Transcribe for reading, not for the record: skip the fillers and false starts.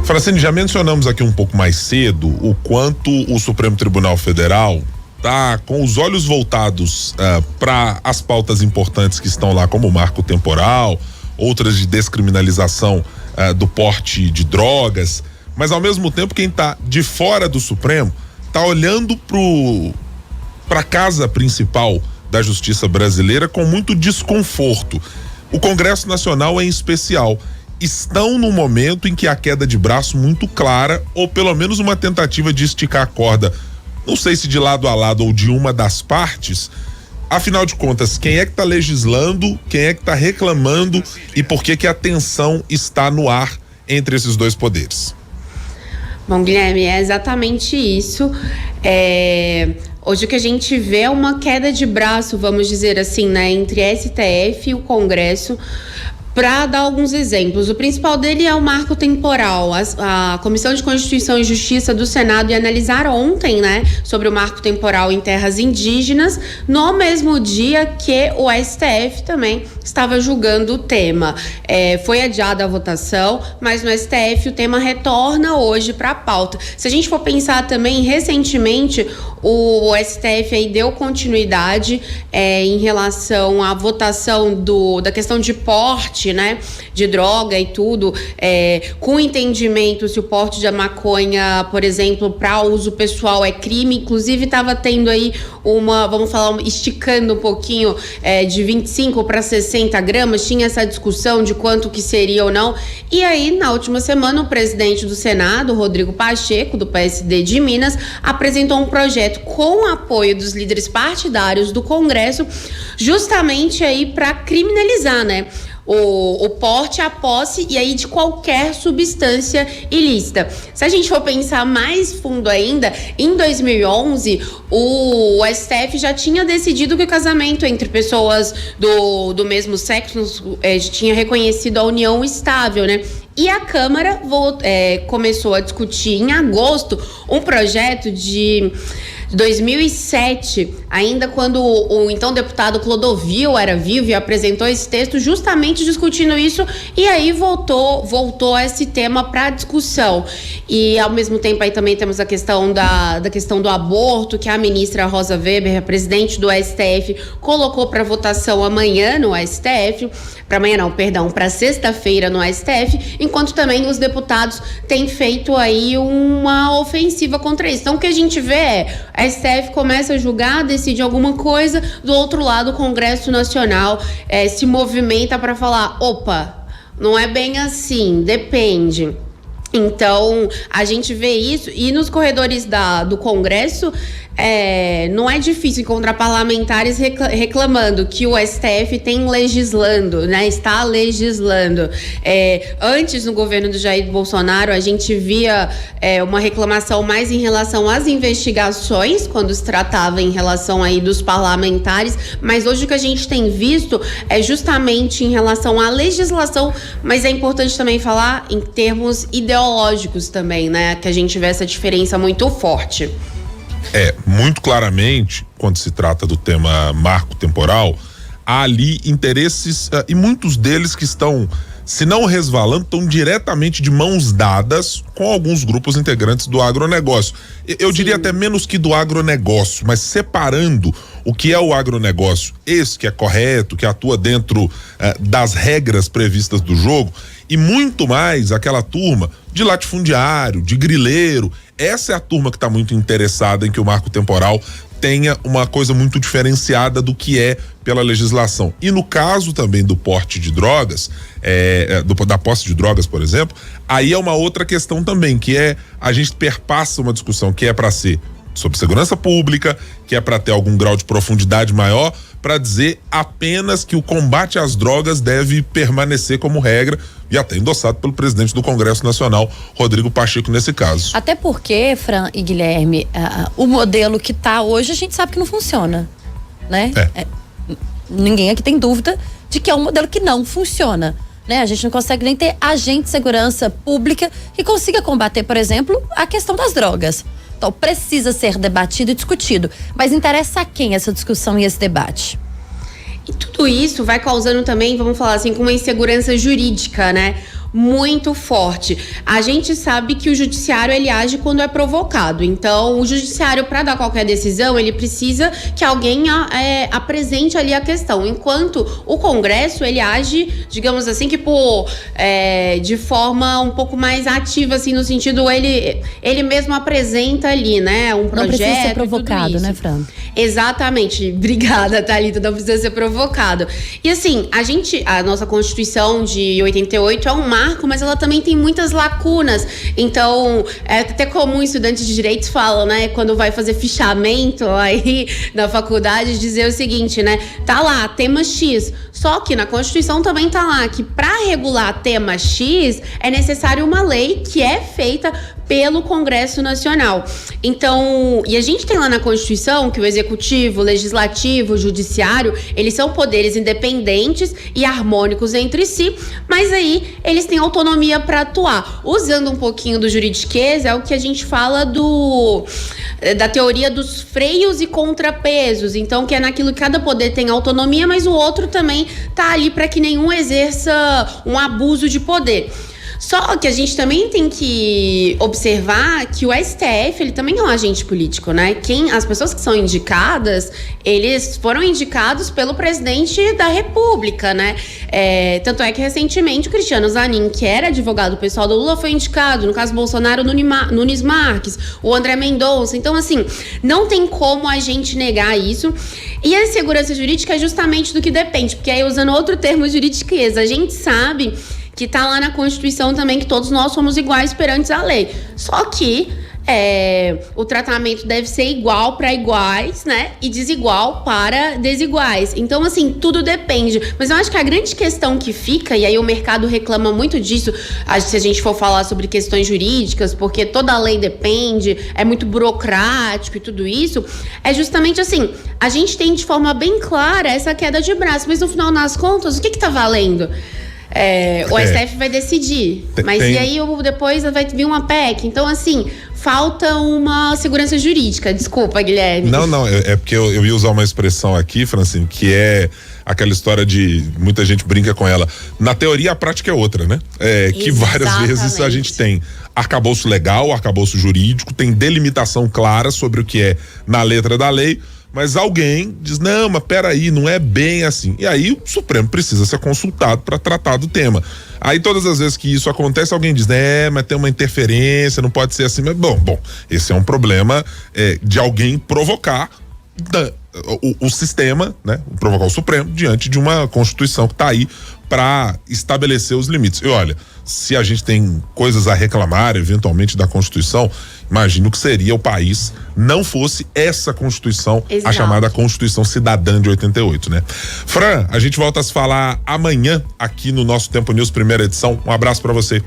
Francine, já mencionamos aqui um pouco mais cedo o quanto o Supremo Tribunal Federal tá com os olhos voltados para as pautas importantes que estão lá, como o marco temporal, outras de descriminalização do porte de drogas, mas ao mesmo tempo quem está de fora do Supremo está olhando para a casa principal da justiça brasileira com muito desconforto. O Congresso Nacional, em especial, estão num momento em que a queda de braço muito clara, ou pelo menos uma tentativa de esticar a corda, não sei se de lado a lado ou de uma das partes. Afinal de contas, quem é que está legislando, quem é que está reclamando e por que a tensão está no ar entre esses dois poderes? Bom, Guilherme, é exatamente isso. Hoje o que a gente vê é uma queda de braço, vamos dizer assim, né, entre STF e o Congresso. Para dar alguns exemplos, o principal dele é o marco temporal. A Comissão de Constituição e Justiça do Senado ia analisar ontem, né, sobre o marco temporal em terras indígenas, no mesmo dia que o STF também estava julgando o tema. Foi adiada a votação, mas no STF o tema retorna hoje para a pauta. Se a gente for pensar também, recentemente o STF aí deu continuidade em relação à votação da questão de porte, né, de droga e tudo, com entendimento se o porte de maconha, por exemplo, para uso pessoal é crime. Inclusive estava tendo aí esticando um pouquinho, de 25 para 60 gramas, tinha essa discussão de quanto que seria ou não. E aí, na última semana, o presidente do Senado, Rodrigo Pacheco, do PSD de Minas, apresentou um projeto com apoio dos líderes partidários do Congresso, justamente aí para criminalizar, né, o porte, a posse e aí de qualquer substância ilícita. Se a gente for pensar mais fundo ainda, em 2011 o STF já tinha decidido que o casamento entre pessoas do mesmo sexo tinha reconhecido a união estável, né? E a Câmara começou a discutir em agosto um projeto de 2007, ainda quando o então deputado Clodovil era vivo e apresentou esse texto justamente discutindo isso, e aí voltou esse tema para discussão. E ao mesmo tempo aí também temos a questão da questão do aborto, que a ministra Rosa Weber, a presidente do STF, colocou para votação amanhã no STF, para sexta-feira no STF, enquanto também os deputados têm feito aí uma ofensiva contra isso. Então o que a gente vê a STF começa a julgar, decide alguma coisa, do outro lado o Congresso Nacional se movimenta para falar, opa, não é bem assim, depende. Então, a gente vê isso, e nos corredores do Congresso, não é difícil encontrar parlamentares reclamando que o STF tem legislando, né? Está legislando. Antes, no governo do Jair Bolsonaro, a gente via uma reclamação mais em relação às investigações, quando se tratava em relação aí dos parlamentares, mas hoje o que a gente tem visto é justamente em relação à legislação, mas é importante também falar em termos ideológicos também, né? Que a gente vê essa diferença muito forte. Muito claramente, quando se trata do tema marco temporal, há ali interesses e muitos deles que estão, se não resvalando, estão diretamente de mãos dadas com alguns grupos integrantes do agronegócio. Eu diria até menos que do agronegócio, mas separando o que é o agronegócio, esse que é correto, que atua dentro das regras previstas do jogo, e muito mais aquela turma de latifundiário, de grileiro. Essa é a turma que está muito interessada em que o marco temporal tenha uma coisa muito diferenciada do que é pela legislação. E no caso também do porte de drogas, da posse de drogas, por exemplo, aí é uma outra questão também, que a gente perpassa uma discussão que é para ser sobre segurança pública, que é para ter algum grau de profundidade maior, para dizer apenas que o combate às drogas deve permanecer como regra, e até endossado pelo presidente do Congresso Nacional, Rodrigo Pacheco, nesse caso. Até porque, Fran e Guilherme, o modelo que está hoje a gente sabe que não funciona, né? Ninguém aqui tem dúvida de que é um modelo que não funciona, né? A gente não consegue nem ter agente de segurança pública que consiga combater, por exemplo, a questão das drogas. Então precisa ser debatido e discutido, mas interessa a quem essa discussão e esse debate? E tudo isso vai causando também, vamos falar assim, com uma insegurança jurídica, né? muito forte. A gente sabe que o judiciário ele age quando é provocado. Então, o judiciário, para dar qualquer decisão, ele precisa que alguém apresente ali a questão. Enquanto o Congresso, ele age, digamos assim, que de forma um pouco mais ativa, assim, no sentido, ele mesmo apresenta ali, né, um projeto. Não precisa ser provocado, né, Fran? Exatamente. Obrigada, Thalita, não precisa ser provocado. E assim, a nossa Constituição de 88 é um marco, mas ela também tem muitas lacunas. Então, é até comum estudantes de direitos falam, né, quando vai fazer fichamento aí na faculdade, dizer o seguinte, né, tá lá, tema X. Só que na Constituição também tá lá que para regular tema X é necessário uma lei que é feita pelo Congresso Nacional. Então, e a gente tem lá na Constituição que o Executivo, o Legislativo, o Judiciário, eles são poderes independentes e harmônicos entre si, mas aí eles têm autonomia para atuar. Usando um pouquinho do juridiquês, é o que a gente fala da teoria dos freios e contrapesos. Então, que é naquilo que cada poder tem autonomia, mas o outro também tá ali para que nenhum exerça um abuso de poder. Só que a gente também tem que observar que o STF, ele também é um agente político, né? As pessoas que são indicadas, eles foram indicados pelo presidente da República, né? Tanto é que recentemente o Cristiano Zanin, que era advogado pessoal do Lula, foi indicado. No caso Bolsonaro, Nunes Marques, o André Mendonça. Então, assim, não tem como a gente negar isso. E a segurança jurídica é justamente do que depende, porque aí usando outro termo juridiquês, a gente sabe que tá lá na Constituição também que todos nós somos iguais perante a lei. Só que o tratamento deve ser igual para iguais, né? E desigual para desiguais. Então, assim, tudo depende. Mas eu acho que a grande questão que fica, e aí o mercado reclama muito disso, se a gente for falar sobre questões jurídicas, porque toda lei depende, é muito burocrático e tudo isso, é justamente assim, a gente tem de forma bem clara essa queda de braço, mas no final das contas, o que tá valendo? O STF vai decidir, mas e aí depois vai vir uma PEC. Então, assim, falta uma segurança jurídica. Desculpa, Guilherme. Não, é porque eu ia usar uma expressão aqui, Francine, que é aquela história de muita gente brinca com ela. Na teoria, a prática é outra, né? Que várias vezes a gente tem arcabouço legal, arcabouço jurídico, tem delimitação clara sobre o que é na letra da lei, mas alguém diz, não, mas peraí, não é bem assim. E aí o Supremo precisa ser consultado para tratar do tema. Aí todas as vezes que isso acontece, alguém diz, mas tem uma interferência, não pode ser assim. Mas bom, esse é um problema de alguém provocar o sistema, né? Provocar o Supremo diante de uma Constituição que está aí para estabelecer os limites. E olha, se a gente tem coisas a reclamar eventualmente da Constituição, imagino que seria o país não fosse essa Constituição, Exato. A chamada Constituição Cidadã de 88, né? Fran, a gente volta a se falar amanhã aqui no nosso Tempo News, primeira edição. Um abraço para você.